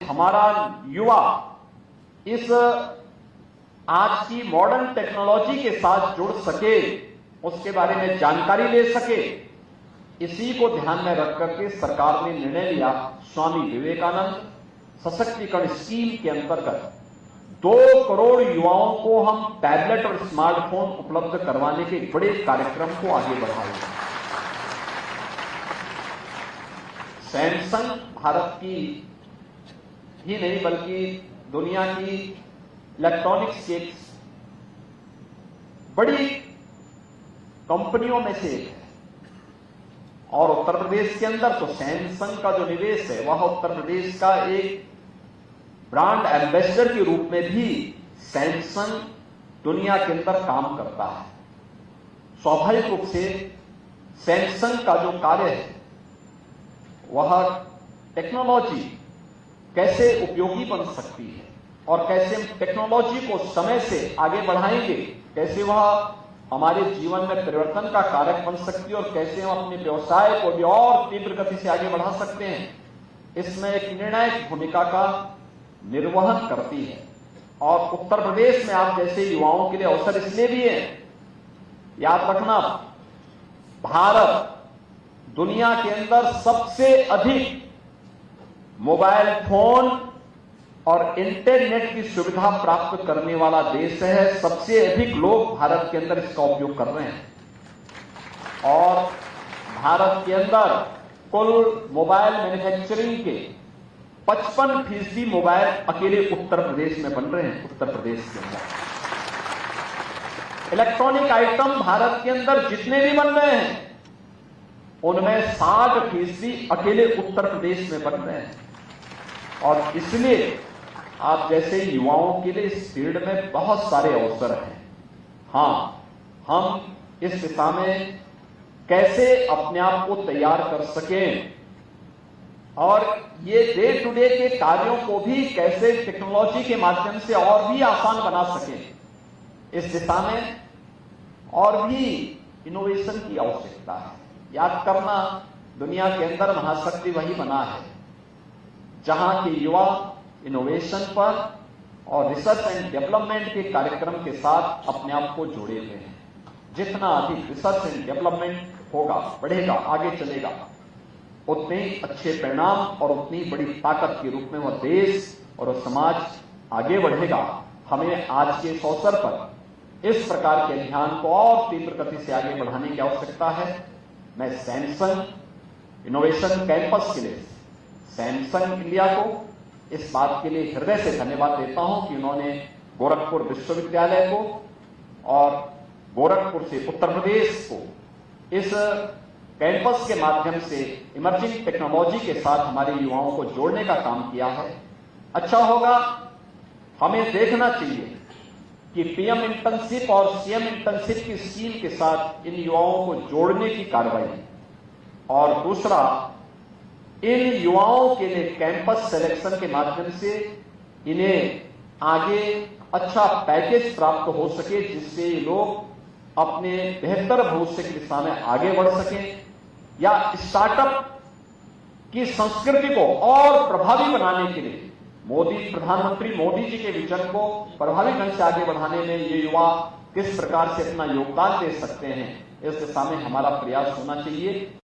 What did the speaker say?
हमारा युवा इस आज की मॉडर्न टेक्नोलॉजी के साथ जुड़ सके, उसके बारे में जानकारी ले सके, इसी को ध्यान में रख करके सरकार ने निर्णय लिया। स्वामी विवेकानंद सशक्तिकरण स्कीम के अंतर्गत 2 करोड़ युवाओं को हम टैबलेट और स्मार्टफोन उपलब्ध करवाने के बड़े कार्यक्रम को आगे बढ़ाएंगे। सैमसंग भारत की ही नहीं बल्कि दुनिया की इलेक्ट्रॉनिक्स की बड़ी कंपनियों में से एक है और उत्तर प्रदेश के अंदर तो सैमसंग का जो निवेश है वह उत्तर प्रदेश का एक ब्रांड एम्बेसडर के रूप में भी सैमसंग दुनिया के अंदर काम करता है। स्वाभाविक रूप से सैमसंग का जो कार्य है वह टेक्नोलॉजी कैसे उपयोगी बन सकती है और कैसे हम टेक्नोलॉजी को समय से आगे बढ़ाएंगे, कैसे वह हमारे जीवन में परिवर्तन का कारक बन सकती है और कैसे हम अपने व्यवसाय को भी और तीव्र गति से आगे बढ़ा सकते हैं, इसमें एक निर्णायक भूमिका का निर्वहन करती है। और उत्तर प्रदेश में आप जैसे युवाओं के लिए अवसर इसलिए भी है, याद रखना, भारत दुनिया के अंदर सबसे अधिक मोबाइल फोन और इंटरनेट की सुविधा प्राप्त करने वाला देश है। सबसे अधिक लोग भारत के अंदर इसका उपयोग कर रहे हैं और भारत के अंदर कुल मोबाइल मैन्युफैक्चरिंग के 55% मोबाइल अकेले उत्तर प्रदेश में बन रहे हैं। उत्तर प्रदेश के अंदर इलेक्ट्रॉनिक आइटम भारत के अंदर जितने भी बन रहे हैं उनमें 60% अकेले उत्तर प्रदेश में बन रहे हैं और इसलिए आप जैसे युवाओं के लिए इस फील्ड में बहुत सारे अवसर हैं। हां, हम इस दिशा में कैसे अपने आप को तैयार कर सकें और ये डे टू डे के कार्यों को भी कैसे टेक्नोलॉजी के माध्यम से और भी आसान बना सकें, इस दिशा में और भी इनोवेशन की आवश्यकता है। याद करना, दुनिया के अंदर महाशक्ति वही बना है जहां के युवा इनोवेशन पर और रिसर्च एंड डेवलपमेंट के कार्यक्रम के साथ अपने आप को जोड़े हुए हैं। जितना अधिक रिसर्च एंड डेवलपमेंट होगा, बढ़ेगा, आगे चलेगा, उतने ही अच्छे परिणाम और उतनी बड़ी ताकत के रूप में वह देश और वह समाज आगे बढ़ेगा। हमें आज के इस अवसर पर इस प्रकार के अभियान को और तीव्र गति से आगे बढ़ाने की आवश्यकता है। मैं सैमसंग इनोवेशन कैंपस के लिए सैमसंग इंडिया को इस बात के लिए हृदय से धन्यवाद देता हूं कि उन्होंने गोरखपुर विश्वविद्यालय को और गोरखपुर से उत्तर प्रदेश को इस कैंपस के माध्यम से इमर्जिंग टेक्नोलॉजी के साथ हमारे युवाओं को जोड़ने का काम किया है। अच्छा होगा, हमें देखना चाहिए कि पीएम इंटर्नशिप और सीएम इंटर्नशिप की स्कीम के साथ इन युवाओं को जोड़ने की कार्रवाई और दूसरा, इन युवाओं के लिए कैंपस सिलेक्शन के माध्यम से इन्हें आगे अच्छा पैकेज प्राप्त हो सके जिससे ये लोग अपने बेहतर भविष्य की दिशा में आगे बढ़ सकें या स्टार्टअप की संस्कृति को और प्रभावी बनाने के लिए प्रधानमंत्री मोदी जी के विजन को प्रभावी ढंग से आगे बढ़ाने में ये युवा किस प्रकार से अपना योगदान दे सकते हैं, इस दिशा में हमारा प्रयास होना चाहिए।